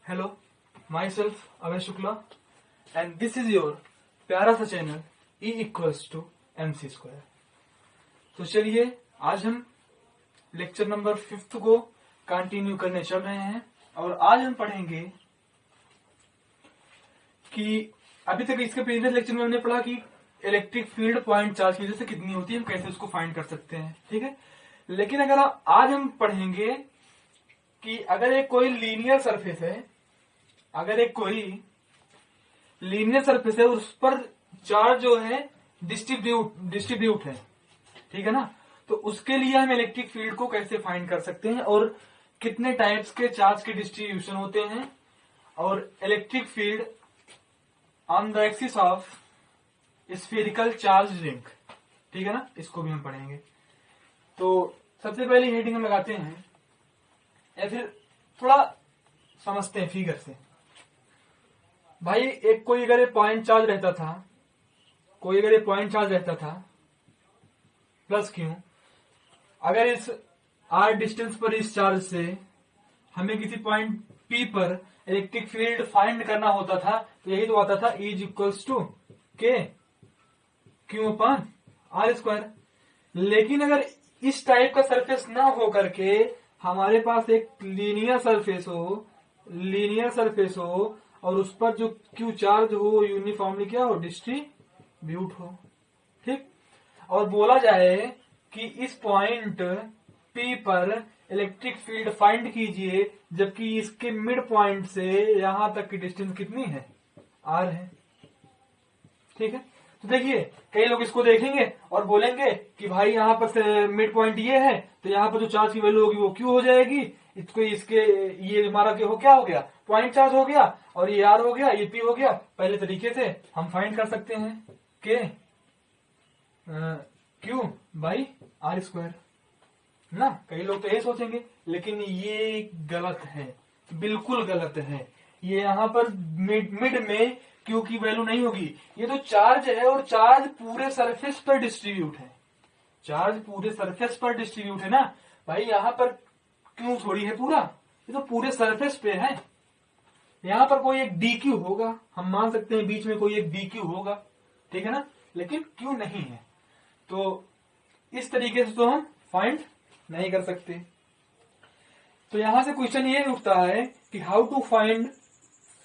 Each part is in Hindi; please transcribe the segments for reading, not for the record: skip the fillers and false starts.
Hello, my self Abhay Shukla and this is your प्यारा सा चैनल E=MC²। तो चलिए आज हम लेक्चर नंबर 5 को कंटिन्यू करने चल रहे हैं और आज हम पढ़ेंगे कि अभी तक इसके प्रीवियस लेक्चर में हमने पढ़ा कि इलेक्ट्रिक फील्ड पॉइंट चार्ज की वजह से कितनी होती है, हम कैसे उसको फाइंड कर सकते हैं। ठीक है, लेकिन अगर आज हम पढ़ेंगे कि अगर एक कोई लीनियर सरफेस है, उस पर चार्ज जो है डिस्ट्रीब्यूट है, ठीक है ना, तो उसके लिए हम इलेक्ट्रिक फील्ड को कैसे फाइंड कर सकते हैं और कितने टाइप्स के चार्ज के डिस्ट्रीब्यूशन होते हैं और electric field on the axis of spherical charge ring, ठीक है ना, इसको भी हम पढ़ेंगे। तो सबसे पहले हेडिंग हम लगाते हैं या फिर थोड़ा समझते हैं फिगर से। भाई एक कोई अगर पॉइंट चार्ज रहता था प्लस क्यू, अगर इस आर डिस्टेंस पर इस चार्ज से हमें किसी पॉइंट पी पर इलेक्ट्रिक फील्ड फाइंड करना होता था तो यही तो आता था E=K Q/R²। लेकिन अगर इस टाइप का सरफेस ना हो करके हमारे पास एक लीनियर सरफेस हो और उस पर जो क्यू चार्ज हो यूनिफॉर्मली क्या हो, डिस्ट्रीब्यूट हो, ठीक। और बोला जाए कि इस पॉइंट P पर इलेक्ट्रिक फील्ड फाइंड कीजिए जबकि इसके मिड पॉइंट से यहां तक की डिस्टेंस कितनी है, R है, ठीक है। तो देखिए कई लोग इसको देखेंगे और बोलेंगे कि भाई यहाँ पर मिड पॉइंट ये है तो यहाँ पर जो चार्ज की वैल्यू होगी वो क्यू हो जाएगी, ये हमारा क्या हो गया, पॉइंट चार्ज हो गया, और ये आर हो गया, ये पी हो गया। पहले तरीके से हम फाइंड कर सकते हैं के Q/R², ना। कई लोग तो ये सोचेंगे, लेकिन ये गलत है, बिल्कुल गलत है। ये यहाँ पर मिड में क्यू की वैल्यू नहीं होगी। ये तो चार्ज है और चार्ज पूरे सरफेस पर डिस्ट्रीब्यूट है, ना भाई। यहाँ पर क्यू थोड़ी है पूरा, ये तो पूरे सरफेस पे है। यहाँ पर कोई एक डी क्यू होगा, हम मान सकते हैं बीच में कोई एक डी क्यू होगा, ठीक है ना, लेकिन क्यू नहीं है। तो इस तरीके से तो हम फाइंड नहीं कर सकते। तो यहां से क्वेश्चन ये उठता है कि how to find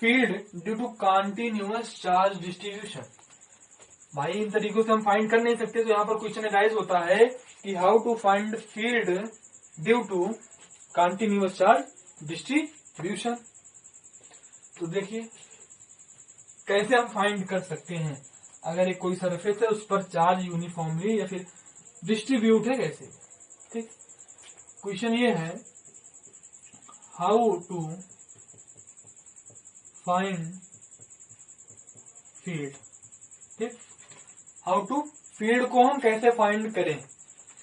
field due to continuous charge distribution. भाई इन तरीकों से हम फाइंड कर नहीं सकते, तो यहाँ पर क्वेश्चन राइज होता है कि how to find field due to continuous charge distribution. तो देखिए कैसे हम फाइंड कर सकते हैं अगर एक कोई सरफेस है उस पर चार्ज यूनिफॉर्मली या फिर डिस्ट्रीब्यूट है, कैसे, ठीक। क्वेश्चन ये है हाउ टू फाइंड फील्ड, ठीक। हाउ टू फील्ड को हम कैसे फाइंड करें,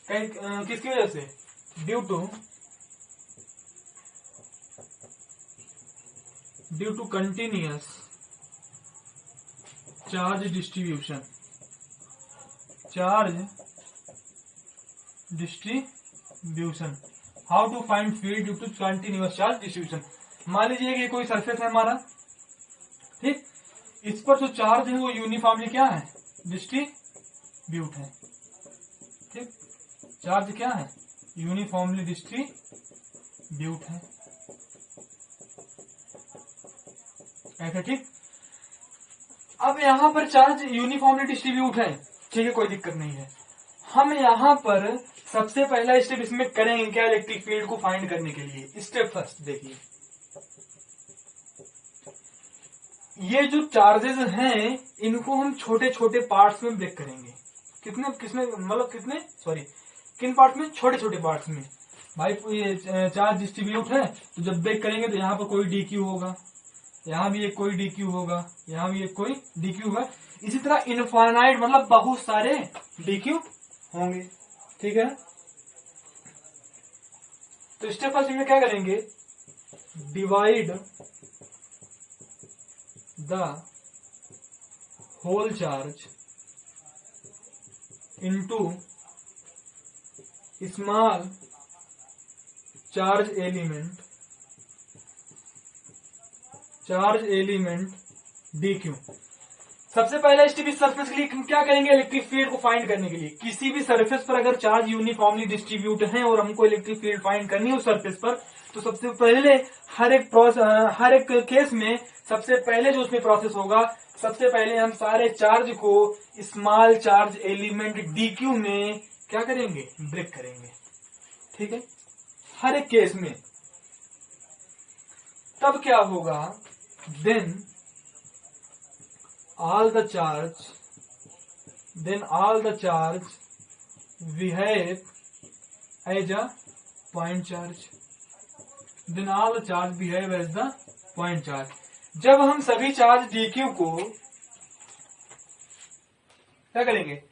किसकी वजह से, due to continuous charge distribution. How to find field due to continuous charge distribution. मान लीजिए कि कोई सरफेस है हमारा, ठीक, इस पर जो चार्ज है वो यूनिफॉर्मली क्या है, डिस्ट्रीब्यूट है, ठीक। चार्ज क्या है, यूनिफॉर्मली डिस्ट्रीब्यूट है, ऐसा, ठीक। अब यहां पर चार्ज यूनिफॉर्मली डिस्ट्रीब्यूट है, ठीक है, कोई दिक्कत नहीं है। हम यहां पर सबसे पहला स्टेप इसमें करेंगे क्या, इलेक्ट्रिक फील्ड को फाइंड करने के लिए। स्टेप फर्स्ट देखिए, ये जो चार्जेस हैं इनको हम छोटे छोटे पार्ट्स में ब्रेक करेंगे। किन पार्ट्स में, छोटे छोटे पार्ट्स में। भाई ये चार्ज डिस्ट्रीब्यूट है तो जब ब्रेक करेंगे तो यहाँ पर कोई डी क्यू होगा, यहाँ भी एक कोई डी क्यू होगा, यहाँ भी एक कोई डी क्यू होगा, इसी तरह इनफाइनाइट मतलब बहुत सारे डी क्यू होंगे, ठीक है। तो स्टेप फर्स्ट में क्या करेंगे, divide the whole charge into small charge element charge element dq। सबसे पहले स्टेप इस सरफेस के लिए हम क्या करेंगे, इलेक्ट्रिक फील्ड को फाइंड करने के लिए किसी भी सरफेस पर अगर चार्ज यूनिफॉर्मली डिस्ट्रीब्यूट है और हमको इलेक्ट्रिक फील्ड फाइंड करनी है उस सरफेस पर, तो सबसे पहले हर एक केस में सबसे पहले जो उसमें प्रोसेस होगा, सबसे पहले हम सारे चार्ज को स्मॉल चार्ज एलिमेंट dq में क्या करेंगे, ब्रेक करेंगे। ठीक है, हर एक केस में। तब क्या होगा, then all the charge behave as a point charge, then all the charge behave as the point charge। जब हम सभी चार्ज dq को क्या करेंगे,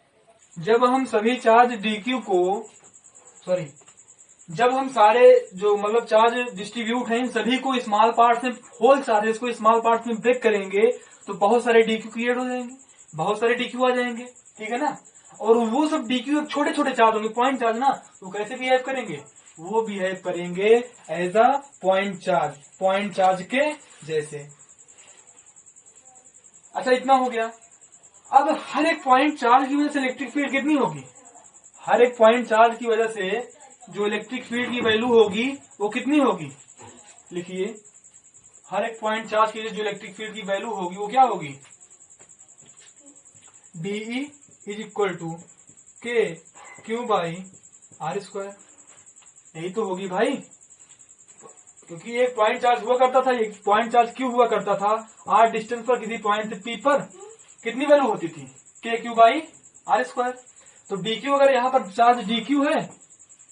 जब हम सभी चार्ज dq को जब हम सारे जो मतलब चार्ज डिस्ट्रीब्यूट हैं सभी को स्मॉल पार्ट में, होल चार्जेस को स्मॉल पार्ट में ब्रेक करेंगे तो बहुत सारे dq क्रिएट हो जाएंगे, बहुत सारे dq आ जाएंगे। ठीक है ना, और वो सब dq छोटे छोटे चार्ज होंगे, पॉइंट चार्ज ना, तो कैसे बिहेव करेंगे, वो बिहेव करेंगे एज अ पॉइंट चार्ज के जैसे। अच्छा, इतना हो गया। अब हर एक पॉइंट चार्ज की वजह से इलेक्ट्रिक फील्ड कितनी होगी, हर एक पॉइंट चार्ज की वजह से जो इलेक्ट्रिक फील्ड की वैल्यू होगी वो कितनी होगी, लिखिए, हर एक पॉइंट चार्ज की जो इलेक्ट्रिक फील्ड की वैल्यू होगी वो क्या होगी, DE is equal to KQ/R²। यही तो होगी भाई, क्योंकि एक पॉइंट चार्ज हुआ करता था, एक पॉइंट चार्ज क्यों हुआ करता था, R डिस्टेंस पर किसी पॉइंट P पर कितनी वैल्यू होती थी, KQ/R²। तो DQ अगर यहाँ पर चार्ज DQ है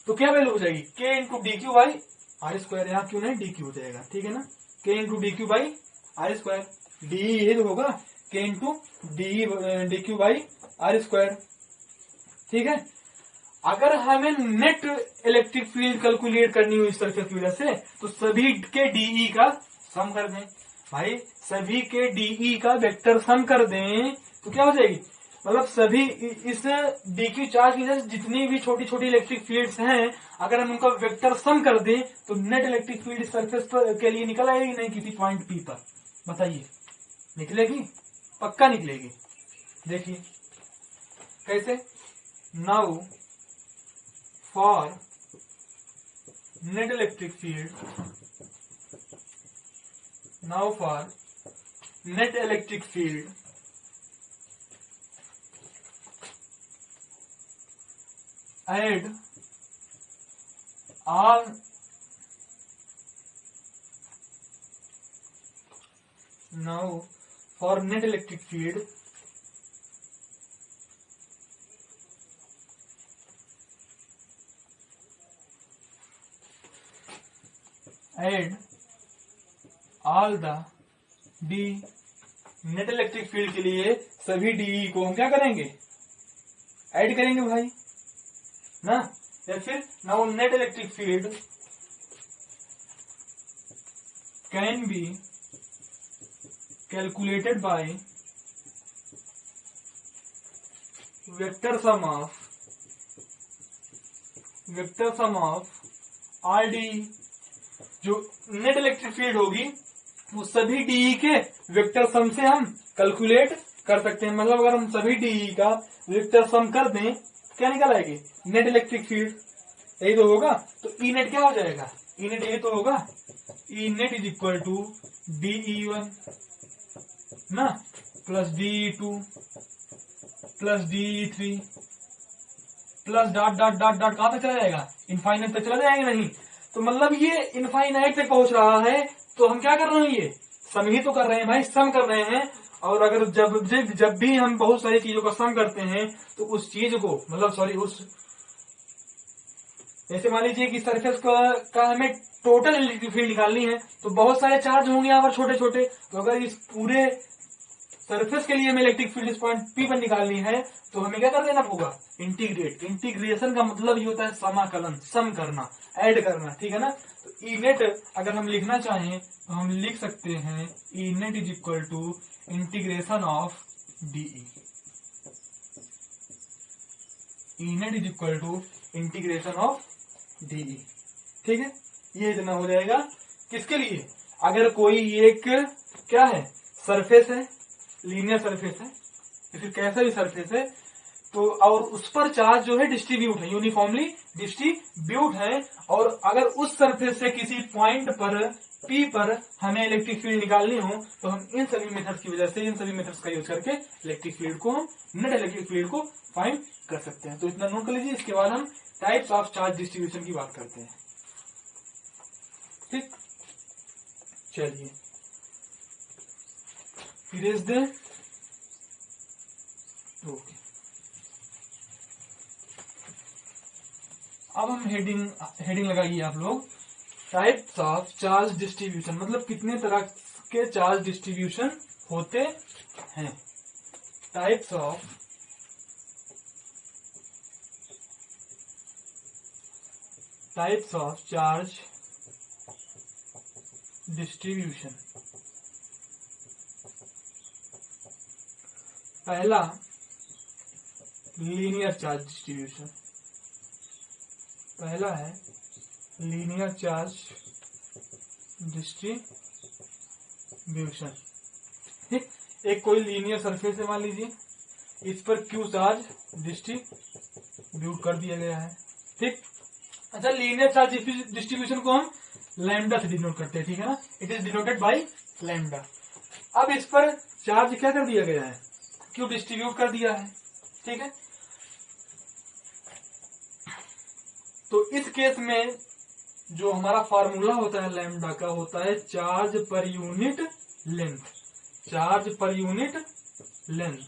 तो क्या वैल्यू हो जाएगी, K इंटू DQ/R²। यहाँ क्यों नहीं, DQ हो जाएगा। ठीक है ना, K इंटू DQ/R², DE ये तो होगा K इंटू DQ/R²। ठीक है, अगर हमें नेट इलेक्ट्रिक फील्ड कैलकुलेट करनी हो इस सरफेस की वजह से, तो सभी के DE का सम कर दें भाई, सभी के DE का वेक्टर सम कर दें तो क्या हो जाएगी, मतलब सभी इस DQ चार्ज की जितनी भी छोटी छोटी इलेक्ट्रिक फील्ड्स हैं, अगर हम उनका वेक्टर सम कर दें तो नेट इलेक्ट्रिक फील्ड सरफेस पर के लिए निकल आएगी नहीं, किसी पॉइंट P पर, बताइए निकलेगी, पक्का निकलेगी। देखिए कैसे, now for net electric field, now for net electric field add all now for net electric field add all the D, net electric field के लिए सभी DE को हम क्या करेंगे, ऐड करेंगे भाई ना, या फिर now net electric field can be calculated by vector sum of R D. जो नेट इलेक्ट्रिक फील्ड होगी वो सभी DE के वेक्टर सम से हम कैलकुलेट कर सकते हैं। मतलब अगर हम सभी DE का वेक्टर सम कर दें क्या निकल आएगी, नेट इलेक्ट्रिक फील्ड, यही तो होगा। तो ई नेट क्या हो जाएगा, ई नेट यही तो होगा, E net is equal to DE1 ना plus DE2 plus DE3 plus dot dot dot dot कहां तक चला जाएगा, इनफाइनाइट तक चला जाएगा नहीं। तो मतलब ये इनफाइनाइट तक पहुंच रहा है, तो हम क्या कर रहे हैं, ये सम ही तो कर रहे हैं भाई, सम कर रहे हैं। और अगर जब भी हम बहुत सारी चीजों का सम करते हैं तो उस चीज को मतलब उस जैसे मान लीजिए कि सरफेस का हमें टोटल इलेक्ट्रिक फील्ड निकालनी है, तो बहुत सारे चार्ज होंगे यहाँ पर छोटे छोटे। तो अगर इस पूरे सरफेस के लिए हमें इलेक्ट्रिक फील्ड इस पॉइंट P पर निकालनी है तो हमें क्या कर देना होगा, इंटीग्रेट। इंटीग्रेशन का मतलब ये होता है समाकलन, सम करना, ऐड करना। ठीक है ना, तो ई नेट अगर हम लिखना चाहें तो हम लिख सकते हैं E net is equal to integration of DE। E net is equal to integration of DE। ठीक है, ये इतना हो जाएगा। किसके लिए, अगर कोई एक क्या है, सरफेस है, लीनियर सरफेस है, या फिर कैसा भी सरफेस है, तो और उस पर चार्ज जो है डिस्ट्रीब्यूट है, यूनिफॉर्मली डिस्ट्रीब्यूट है। और अगर उस सरफेस से किसी पॉइंट पर P पर हमें इलेक्ट्रिक फील्ड निकालनी हो, तो हम इन सभी मेथड्स की वजह से, इन सभी मेथड्स का यूज करके इलेक्ट्रिक फील्ड को, हम नेट इलेक्ट्रिक फील्ड को फाइंड कर सकते हैं। तो इतना नोट कर लीजिए। इसके बाद हम टाइप्स ऑफ चार्ज डिस्ट्रीब्यूशन की बात करते हैं। ठीक, चलिए इरेज दें। ओके, अब हम हेडिंग लगाइए आप लोग, टाइप्स ऑफ चार्ज डिस्ट्रीब्यूशन, मतलब कितने तरह के चार्ज डिस्ट्रीब्यूशन होते हैं। Types of charge distribution. पहला लीनियर चार्ज डिस्ट्रीब्यूशन, पहला है लीनियर चार्ज डिस्ट्रीब्यूशन। ठीक, एक कोई लीनियर सरफेस है, मान लीजिए इस पर क्यू चार्ज डिस्ट्रीब्यूट कर दिया गया है। ठीक, अच्छा, लीनियर चार्ज डिस्ट्रीब्यूशन को हम लैम्डा से डिनोट करते हैं। ठीक है ना, it is denoted by lambda. अब इस पर चार्ज क्या कर दिया गया है, क्यू डिस्ट्रीब्यूट कर दिया है। ठीक है, तो इस केस में जो हमारा फार्मूला होता है लैम्डा का, होता है चार्ज पर यूनिट लेंथ। चार्ज पर यूनिट लेंथ।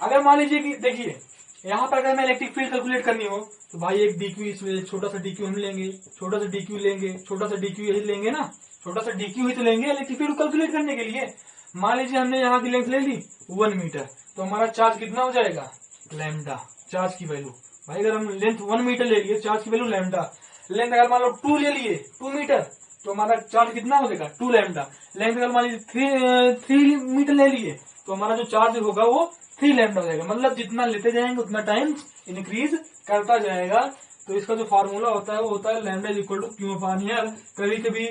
अगर मान लीजिए कि देखिए यहां पर अगर मैं इलेक्ट्रिक फील्ड कैलकुलेट करनी हो, तो भाई एक डीक्यू, इसमें छोटा सा डीक्यू हम लेंगे, छोटा सा डीक्यू लेंगे, छोटा सा डीक्यू यही लेंगे ना, छोटा सा डीक्यू ही तो लेंगे इलेक्ट्रिक फील्ड कैलकुलेट करने के लिए। मान लीजिए हमने यहाँ की लेंथ ले ली 1 मीटर, तो हमारा चार्ज कितना हो जाएगा, लैम्डा। चार्ज की वैल्यू, भाई अगर हम लेंथ 1 मीटर ले लिए, चार्ज की वैल्यू लैम्डा। लेंथ अगर मान लो 2 ले लिए, 2 मीटर, तो हमारा चार्ज कितना हो जाएगा, 2 लैम्डा। लेंथ अगर मान लीजिए 3 मीटर ले लिए, तो हमारा जो चार्ज होगा वो 3 लैम्डा हो जाएगा। मतलब जितना लेते जाएंगे उतना टाइम इंक्रीज करता जाएगा। तो इसका जो फार्मूला होता है वो होता है lambda is equal to q upon r. कभी कभी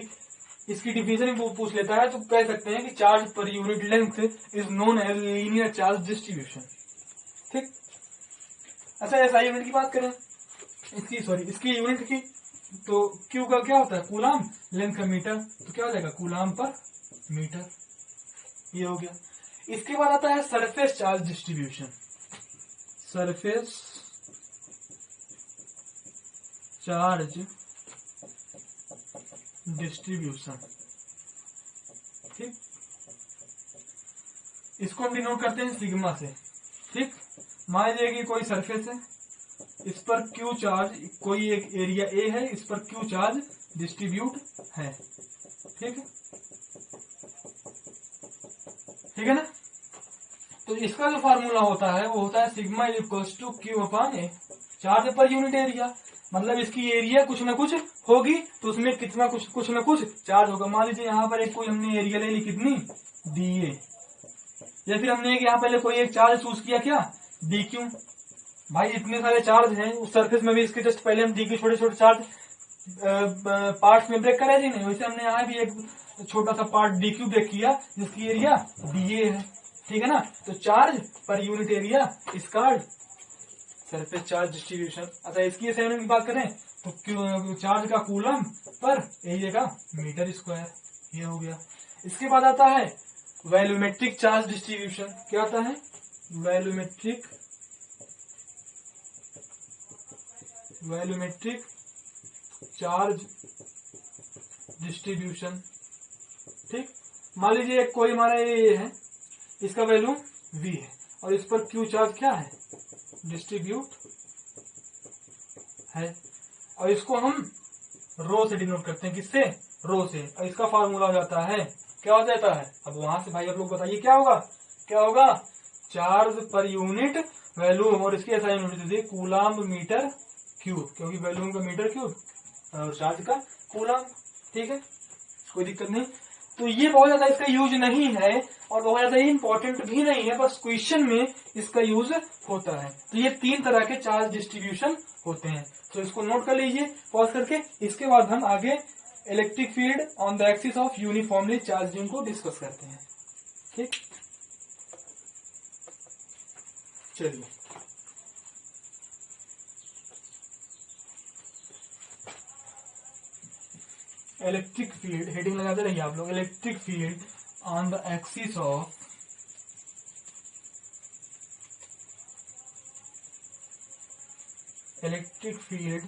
इसकी डिफिनेशन भी पूछ लेता है, तो कह सकते हैं कि चार्ज पर unit length is known as linear charge distribution. ठीक, अच्छा ऐसा यूनिट की बात करें, इसकी यूनिट की, तो क्यू का क्या होता है, कूलाम, लेंथ का मीटर, तो क्या हो जाएगा कूलाम पर मीटर। ये हो गया। इसके बाद आता है surface charge distribution. Surface charge distribution. ठीक, इसको हम डिनोट करते हैं सिग्मा से। ठीक, मान लीजिए कि कोई सरफेस है, इस पर क्यू चार्ज, कोई एक एरिया ए है, इस पर क्यू चार्ज डिस्ट्रीब्यूट है। ठीक है, ठीक है ना। तो इसका जो फार्मूला होता है वो होता है sigma equals to q upon A, charge पर यूनिट एरिया। मतलब इसकी एरिया कुछ ना कुछ होगी, तो उसमें कितना कुछ ना कुछ चार्ज होगा। मान लीजिए यहाँ पर एक कोई हमने एरिया ले ली, कितनी, डी ए, या फिर हमने यहाँ पहले कोई एक चार्ज चूज किया, क्या, डी क्यू। भाई इतने सारे चार्ज हैं उस सरफेस में भी, इसके जस्ट पहले हम डी क्यू छोटे छोटे चार्ज पार्ट्स में ब्रेक करा दी नहीं, वैसे हमने यहाँ भी एक छोटा सा पार्ट डी क्यू ब्रेक किया जिसकी एरिया डी ए है। ठीक है ना, तो चार्ज पर यूनिट एरिया इसका सरफेस चार्ज डिस्ट्रीब्यूशन। अच्छा, इसकी असाइनमेंट की बात करें तो चार्ज का कूलम पर एरिया का मीटर स्क्वायर। ये हो गया। इसके बाद आता है वैल्यूमेट्रिक चार्ज डिस्ट्रीब्यूशन। क्या आता है, वैल्यूमेट्रिक चार्ज डिस्ट्रीब्यूशन। ठीक, मान लीजिए कोई हमारा ये है, इसका वैल्यू v है, और इस पर q चार्ज क्या है, डिस्ट्रीब्यूट है, और इसको हम रो से डिनोट करते हैं, किससे, रो से। और इसका फार्मूला हो जाता है, क्या हो जाता है, अब वहां से भाई आप लोग बताइए क्या होगा, चार्ज पर यूनिट वैल्यूम, और इसकी ऐसा यूनिट दीजिए कूलाम मीटर क्यूब, क्योंकि वैल्यूम का मीटर क्यूब और चार्ज का कूलाम। ठीक है, कोई दिक्कत नहीं। तो ये बहुत ज्यादा इसका यूज नहीं है और बहुत ज्यादा इंपॉर्टेंट भी नहीं है, बस क्वेश्चन में इसका यूज होता है। तो ये 3 तरह के चार्ज डिस्ट्रीब्यूशन होते हैं, तो इसको नोट कर लीजिए पॉज करके। इसके बाद हम आगे electric field on the axis of uniformly charge ring को डिस्कस करते हैं। ठीक, चलिए इलेक्ट्रिक फील्ड हेडिंग लगाते रहिए आप लोग। Electric field on the axis of electric field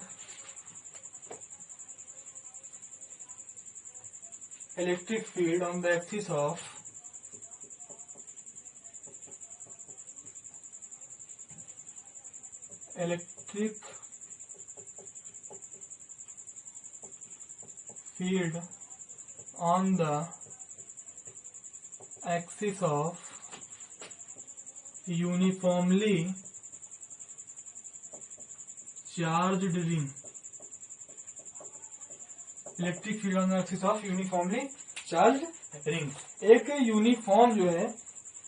on the axis of electric field on the axis of uniformly charged ring। Electric field on the axis of uniformly charge ring. एक यूनिफॉर्म जो है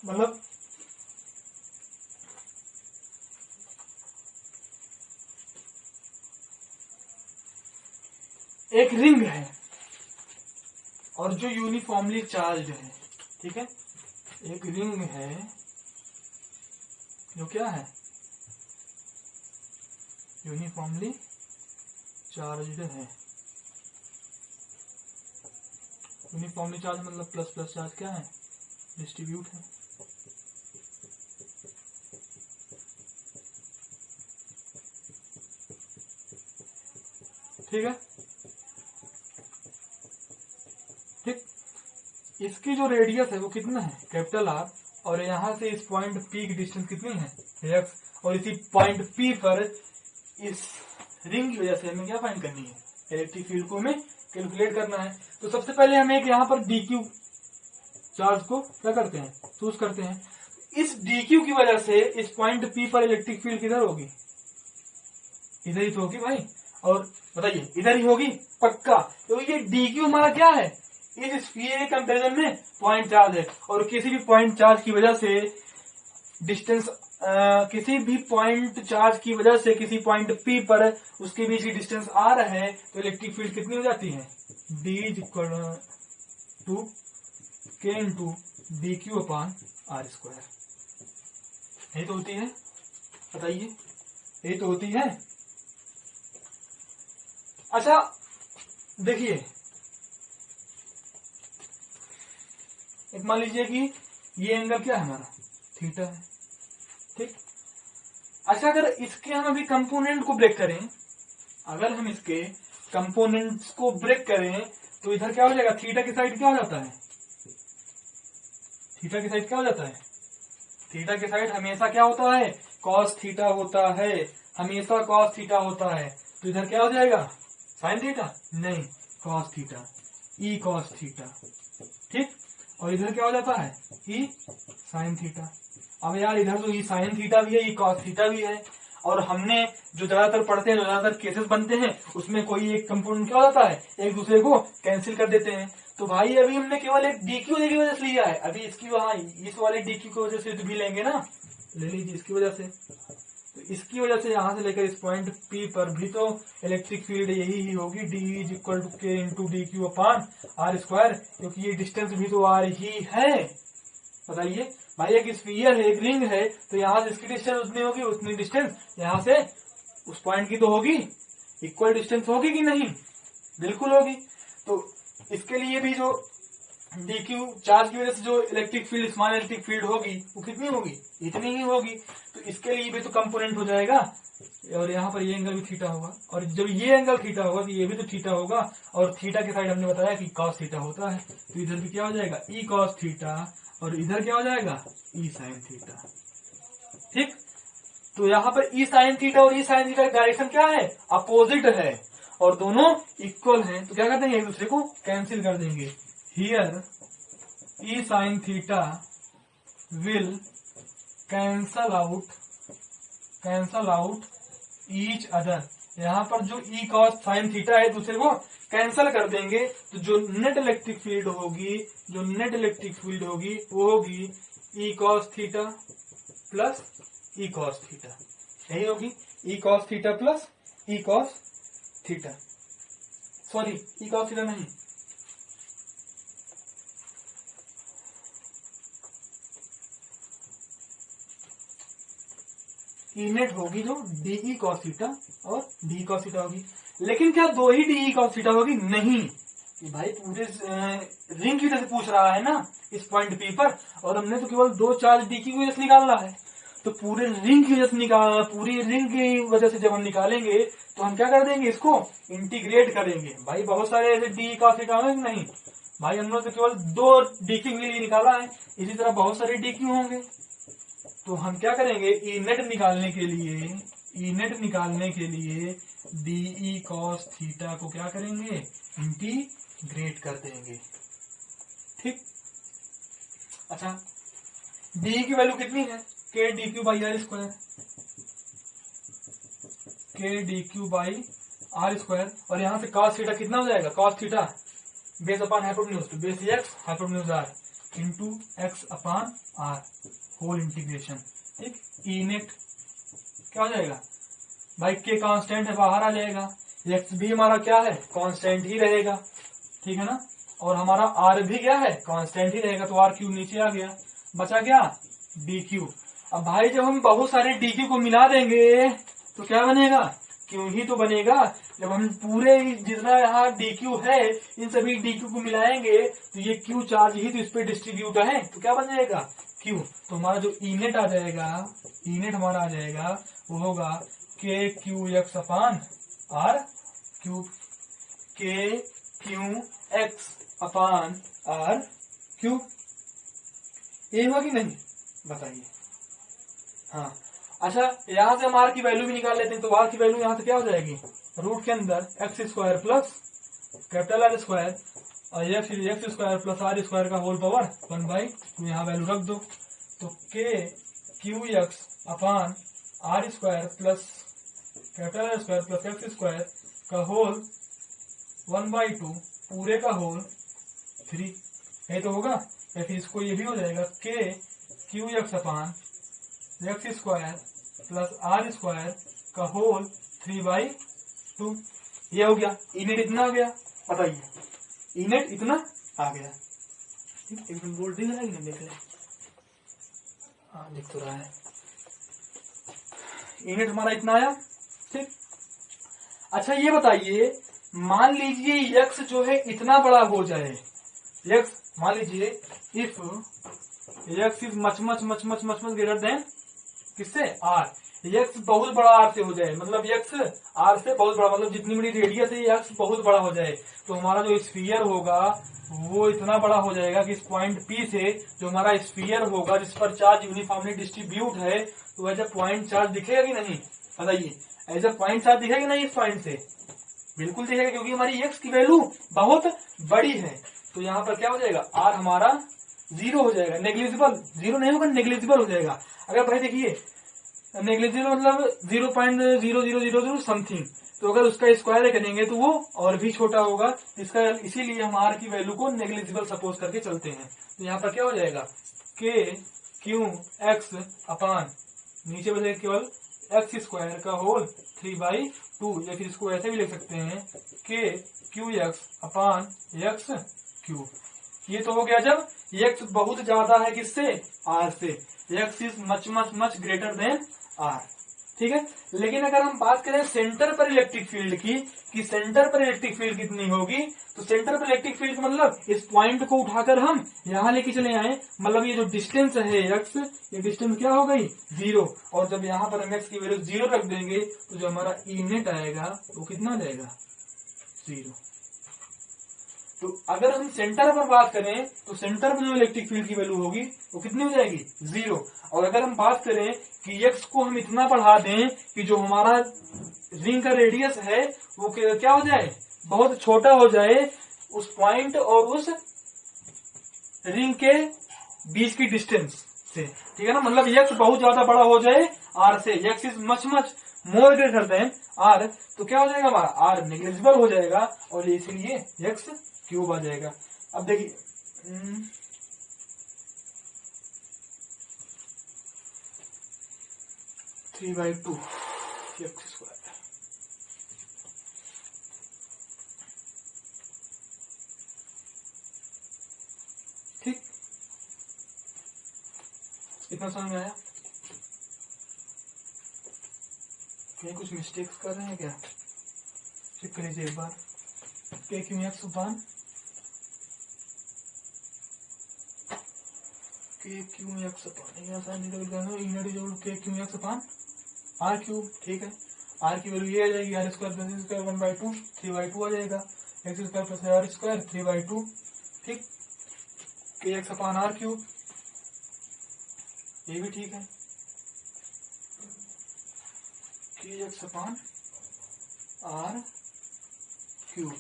मतलब एक रिंग है और जो यूनिफॉर्मली चार्ज है। ठीक है, एक रिंग है जो क्या है, यूनिफॉर्मली चार्ज है। यूनिफॉर्मली चार्ज मतलब प्लस प्लस चार्ज क्या है, डिस्ट्रीब्यूट है। ठीक है, ठीक, इसकी जो रेडियस है वो कितना है, कैपिटल आर, और यहां से इस पॉइंट पी की डिस्टेंस कितनी है, एक्स, और इसी पॉइंट पी पर इस रिंग की वजह से हमें क्या फाइंड करनी है, इलेक्ट्रिक फील्ड को हमें कैलकुलेट करना है। तो सबसे पहले हम एक यहाँ पर डीक्यू चार्ज को क्या करते हैं, चूज करते हैं। इस डीक्यू की वजह से इस पॉइंट पी पर इलेक्ट्रिक फील्ड किधर होगी, इधर ही तो होगी भाई। और बताइए इधर ही होगी पक्का। तो ये डीक्यू हमारा क्या है, इस स्फीयर के कंपेरिजन में पॉइंट चार्ज है, और किसी भी पॉइंट चार्ज की वजह से डिस्टेंस किसी भी पॉइंट चार्ज की वजह से किसी पॉइंट पी पर उसके बीच की डिस्टेंस आर है, तो इलेक्ट्रिक फील्ड कितनी हो जाती है, D is equal to K into d q upon r square. यही तो होती है, बताइए यही तो होती है। अच्छा देखिए, एक मान लीजिए कि ये एंगल क्या है हमारा, थीटा है। ठीक, अच्छा अगर इसके हम अभी कंपोनेंट को ब्रेक करें, अगर हम इसके कंपोनेंट्स को ब्रेक करें तो इधर क्या हो जाएगा, थीटा की साइड क्या हो जाता है, थीटा की साइड क्या हो जाता है, थीटा की साइड हमेशा क्या होता है, कॉस थीटा होता है, हमेशा कॉस थीटा होता है। तो इधर क्या हो जाएगा, साइन थीटा, नहीं cos theta, E cos theta. ठीक, और इधर क्या हो जाता है, ई साइन थीटा। अब यार इधर तो ई साइन थीटा भी है, ई कॉस थीटा भी है, और हमने जो ज्यादातर पढ़ते हैं, जो ज्यादातर केसेस बनते हैं, उसमें कोई एक कंपोनेंट क्या होता है, एक दूसरे को कैंसिल कर देते हैं। तो भाई अभी हमने केवल एक डीक्यू की वजह से लिया है, अभी इसकी वहां इस वाले डीक्यू की वजह से भी लेंगे ना, ले लीजिए इसकी वजह से। तो इसकी वजह से यहां से लेकर इस पॉइंट पी पर भी तो इलेक्ट्रिक फील्ड यही ही होगी, d is equal to k into d q upon r square, क्योंकि ये डिस्टेंस भी तो आर ही है। बताइए भाई, एक स्फीयर है, एक रिंग है, तो यहाँ से इसकी डिस्टेंस उतनी होगी, उतनी डिस्टेंस यहाँ से उस पॉइंट की तो होगी, इक्वल डिस्टेंस होगी कि नहीं, बिल्कुल होगी। तो इसके लिए भी जो डीक्यू चार्ज की वजह से जो electric field, small electric field होगी, वो कितनी होगी, इतनी ही होगी। तो इसके लिए भी तो कंपोनेंट हो जाएगा, और यहाँ पर ये एंगल भी थीटा होगा, और जब ये एंगल थीटा होगा तो ये भी तो थीटा होगा, और थीटा के साइड हमने बताया कि कॉस थीटा होता है, तो इधर भी क्या हो जाएगा, ई कॉस थीटा, और इधर क्या हो जाएगा, ई साइन थीटा। ठीक, तो यहाँ पर ई साइन थीटा और ई साइन थीटा का डायरेक्शन क्या है, अपोजिट है, और दोनों इक्वल हैं, तो क्या कर देंगे, एक दूसरे को कैंसिल कर देंगे। Here E sine theta will cancel out each other. यहाँ पर जो ई कॉस साइन थीटा है दूसरे को कैंसल कर देंगे, तो जो नेट इलेक्ट्रिक फील्ड होगी, वो होगी E cos theta plus E cos theta, यही होगी E cos theta plus E cos theta. Sorry E cos theta नहीं, ई नेट होगी जो डीई कॉस थीटा और डी कॉस थीटा होगी। लेकिन क्या दो ही डीई कॉस थीटा होगी? नहीं भाई, पूरे रिंग की वजह से पूछ रहा है ना इस पॉइंट पी पर, और हमने तो केवल दो चार्ज डी की वजह से निकालना है। तो पूरे रिंग की वजह से निकाल, पूरी रिंग की वजह से जब हम निकालेंगे तो हम क्या कर देंगे, इसको इंटीग्रेट करेंगे। भाई बहुत सारे ऐसे डी कॉस थीटा होंगे नहीं भाई, हमने तो केवल दो डी की के लिए निकाला है, इसी तरह बहुत सारे डी की होंगे। तो हम क्या करेंगे, ई नेट निकालने के लिए डीई कॉस थीटा को क्या करेंगे, इंटीग्रेट कर देंगे। ठीक, अच्छा डी की वैल्यू कितनी है, K D Q by are square, K D Q by are square, और यहां से कॉस थीटा कितना हो जाएगा, cos theta base upon hypotenuse, तो base X hypotenuse R into X upon R whole integration. ठीक, ई नेट क्या हो जाएगा भाई, के कांस्टेंट है बाहर आ जाएगा, एक्स भी हमारा क्या है कांस्टेंट ही रहेगा, ठीक है ना, और हमारा आर भी क्या है कांस्टेंट ही रहेगा, तो आर क्यू नीचे आ गया, बचा क्या डी क्यू। अब भाई जब हम बहुत सारे डी क्यू को मिला देंगे तो क्या बनेगा, क्यू ही तो बनेगा। जब हम पूरे जितना यहाँ डी क्यू है इन सभी डी क्यू को मिलाएंगे तो ये क्यू चार्ज ही तो इस पे डिस्ट्रीब्यूट है, तो क्या बन जाएगा क्यू। तो हमारा जो ई नेट आ जाएगा, ई नेट हमारा आ जाएगा वो होगा K Q x upon are cube, K Q x upon are cube. ये हुआ कि नहीं बताइए। हाँ अच्छा, यहां से हम आर की वैल्यू भी निकाल लेते हैं, तो आर की वैल्यू यहां से क्या हो जाएगी, रूट के अंदर X square plus capital R square और X square plus are square का होल पावर 1/2, यहाँ वैल्यू रख दो। तो K Q x upon R square plus capital R square plus X square का होल 1/2 पूरे का होल 3, ये तो होगा। या फिर इसको ये भी हो जाएगा k Q x upon x square plus are square का होल 3/2, ये हो गया। ई नेट इतना आ गया, बताइए ई नेट इतना आ गया। ठीक, एक मिनट बोर्ड दिख रहा है कि नहीं देख रहे, हाँ दिख तो रहा है। ई नेट हमारा इतना आया। ठीक, अच्छा ये बताइए, मान लीजिए यक्स जो है इतना बड़ा हो जाए, यक्स मान लीजिए if x is much much much much much much greater then किससे, आर, यक्स बहुत बड़ा आर से हो जाए, मतलब यक्स आर से बहुत बड़ा, मतलब जितनी बड़ी रेडियस है यक्स बहुत बड़ा हो जाए, तो हमारा जो स्फीयर होगा वो इतना बड़ा हो जाएगा कि इस पॉइंट पी से जो हमारा स्फीयर होगा जिस पर चार्ज यूनिफॉर्मली डिस्ट्रीब्यूट है, तो एज ए पॉइंट चार्ज दिखेगा कि नहीं, बताइए एज ए पॉइंट चार्ज दिखेगा कि नहीं इस पॉइंट से, बिल्कुल दिखेगा, क्योंकि हमारी एक्स की वैल्यू बहुत बड़ी है। तो यहाँ पर क्या हो जाएगा, आर हमारा 0 हो जाएगा, नेग्लिजिबल, 0 नहीं होगा नेग्लिजिबल हो जाएगा। अगर भाई देखिए नेग्लिजिबल मतलब 0.0000 समथिंग, तो अगर उसका स्क्वायर करेंगे तो वो और भी छोटा होगा, इसका इसीलिए हम आर की वैल्यू को नेग्लिजिबल सपोज करके चलते हैं। तो यहाँ पर क्या हो जाएगा, के क्यू एक्स अपान नीचे बजाय केवल एक्स स्क्वायर का होल 3/2, या फिर इसको ऐसे भी लिख सकते हैं के Q x upon x cube. ये तो हो गया जब एक्स बहुत ज्यादा है किससे, आर से, x is much much much greater than r. ठीक है, लेकिन अगर हम बात करें सेंटर पर इलेक्ट्रिक फील्ड की, कि सेंटर पर इलेक्ट्रिक फील्ड कितनी होगी, तो सेंटर पर इलेक्ट्रिक फील्ड मतलब इस पॉइंट को उठाकर हम यहां लेके चले आए, मतलब ये जो डिस्टेंस है एक्स, ये डिस्टेंस क्या हो गई 0, और जब यहाँ पर हम एक्स की वैल्यू 0 रख देंगे तो जो हमारा ई नेट आएगा वो कितना जाएगा 0। तो अगर हम सेंटर पर बात करें तो सेंटर पर जो इलेक्ट्रिक फील्ड की वैल्यू होगी वो कितनी हो जाएगी 0, और अगर हम बात करें कि एक्स को हम इतना बढ़ा दें कि जो हमारा रिंग का रेडियस है वो क्या हो जाए, बहुत छोटा हो जाए उस पॉइंट और उस रिंग के बीच की डिस्टेंस से, ठीक है ना, मतलब एक्स बहुत ज्यादा बड़ा हो जाए आर से, x is much much more greater than r, तो क्या हो जाएगा हमारा आर नेग्लिजिबल हो जाएगा, और इसीलिए एक्स क्यूब आ जाएगा। अब देखिए 3/2 एक्स स्क्वायर, कितना समझ में आया? कहीं कुछ मिस्टेक्स कर रहे हैं क्या? चेक कर लीजिए एक बार। के Q x upon k Q x upon k Q x upon are cube. ठीक है, आर की वैल्यू ये आ जाएगी आर स्क्वायर प्लस स्क्वायर 1/2 3/2 आ जाएगा। X square plus are square 3/2। ठीक, के एक्स अपान आर क्यूब, ये भी ठीक है। के एक्स अपान आर क्यूब,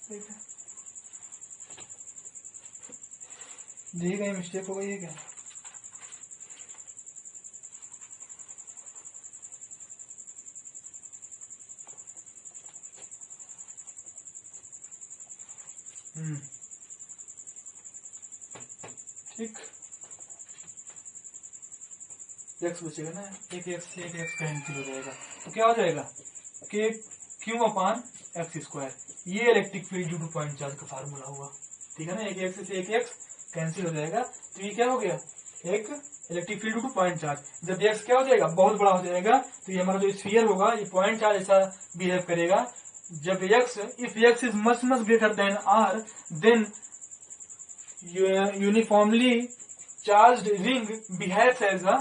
ठीक है। देखिए कहीं मिस्टेक हो गई है क्या? ठीक, एक्स बचेगा ना, एक एक्स से एक एक्स कैंसिल हो जाएगा, तो क्या हो जाएगा? के क्यू अपान एक्स स्क्वायर, ये electric field due to point charge का फार्मूला हुआ। ठीक है ना, एक एक्स से एक एक्स कैंसिल हो जाएगा, तो ये क्या हो गया? एक electric field due to point charge. जब एक्स क्या हो जाएगा? बहुत बड़ा हो जाएगा, तो ये हमारा जो स्फीयर होगा ये पॉइंट चार्ज ऐसा बिहेव करेगा। जब x, if x is much much greater than r, then uniformly charge ring behaves as a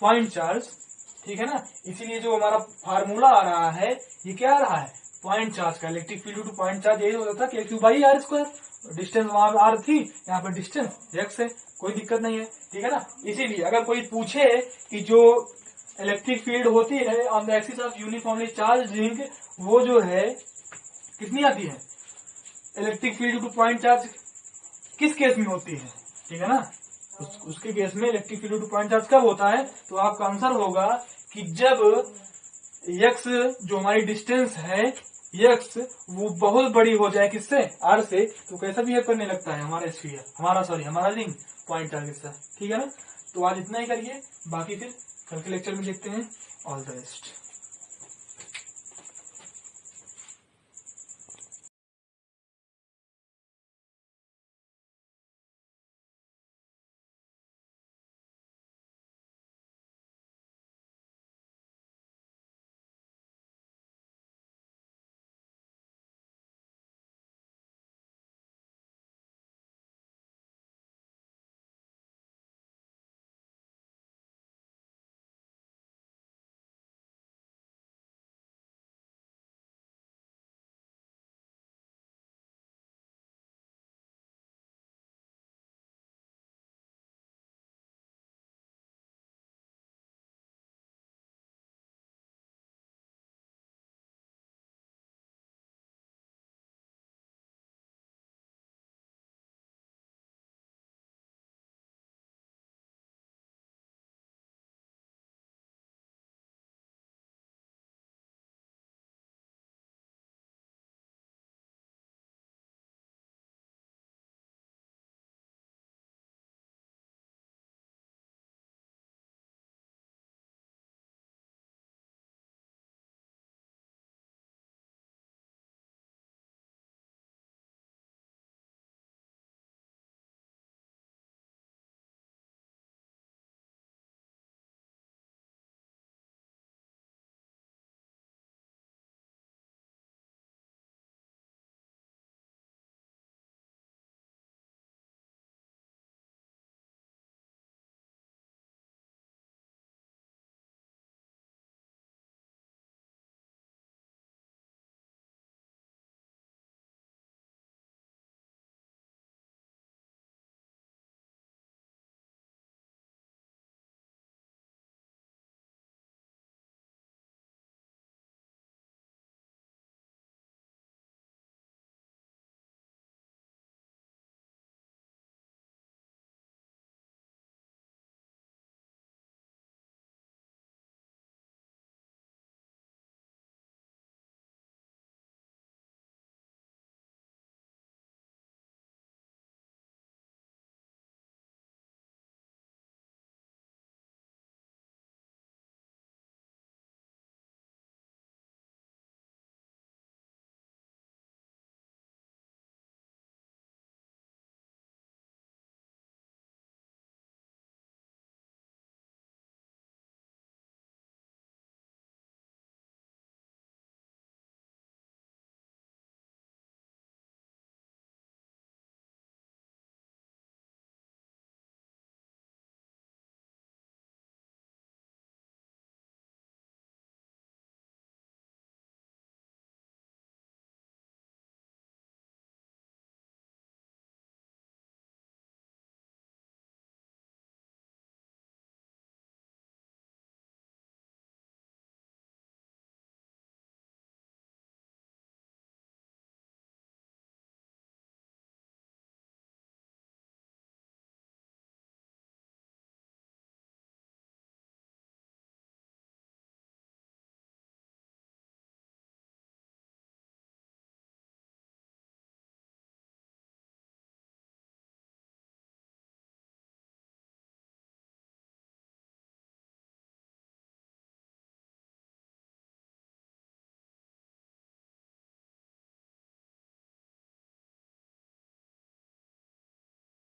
point charge. ठीक है ना, इसीलिए जो हमारा फार्मूला आ रहा है ये क्या आ रहा है? पॉइंट चार्ज का। Electric field to point charge यही होता था कि q by are square. Distance वहां आर थी, यहाँ पर डिस्टेंस एक्स है, कोई दिक्कत नहीं है। ठीक है ना, इसीलिए अगर कोई पूछे कि जो इलेक्ट्रिक फील्ड होती है on the axis of uniformly charge ring, वो जो है कितनी आती है? Electric field to point charge किस केस में होती है? ठीक है ना, उसके केस में electric field to point charge कब होता है? तो आपका आंसर होगा कि जब एक्स जो हमारी डिस्टेंस है एक्स वो बहुत बड़ी हो जाए, किससे? आर से। तो कैसा बिहेव करने लगता है हमारा स्फीयर, हमारा रिंग पॉइंट चार्ज के साथ। ठीक है ना, तो आज इतना ही करिए, बाकी फिर कल के लेक्चर में देखते हैं। All the best.